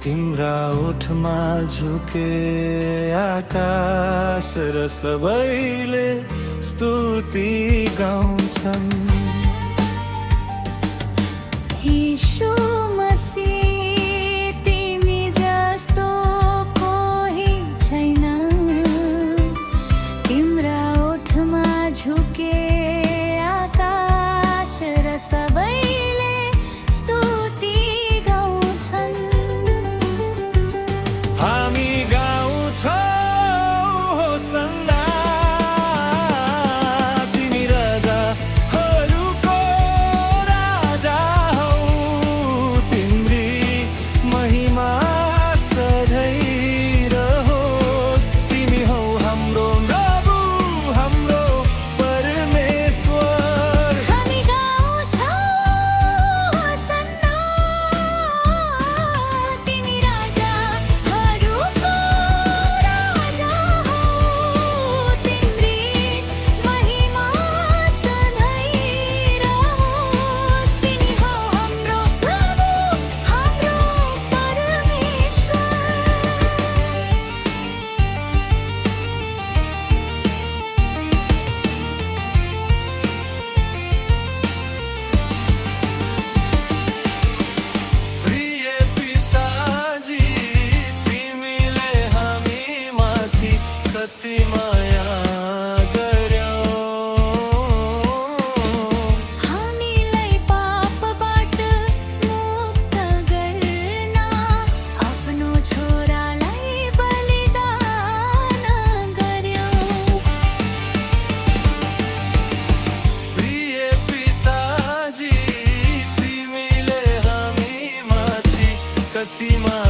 तिम्रा ओठमा झुके आकाश र सबैले स्तुति गाउँछन्। यीशु मसीह तिमी जस्तो कोही छैन, तिम्रा ओठमा झुके आकाश र सबैले स्तुति गाउँछन्। हामी गाउँछौँ होसन्ना, तिमी राजाहरूको राजा हौ। तिम्री महिमा सधैँ रहोस्। तिमी हौ हाम्रो प्रभु, हाम्रो परमेश्वर। हामी गाउँछौँ होसन्ना, तिमी राजाहरूको राजा हौ। तिम्री महिमा सधैँ रहोस्। तिमी हौ हाम्रो प्रभु, हाम्रो परमेश्वर। प्रिय पिताजी, तिमीले हामीमाथि कति माया गर्यौ। हामीलाई पापबाट मुक्त गर्न आफ्नो छोरालाई बलिदान गर्यौ। प्रिय पिताजी, तिमीले हामीमाथि कति माया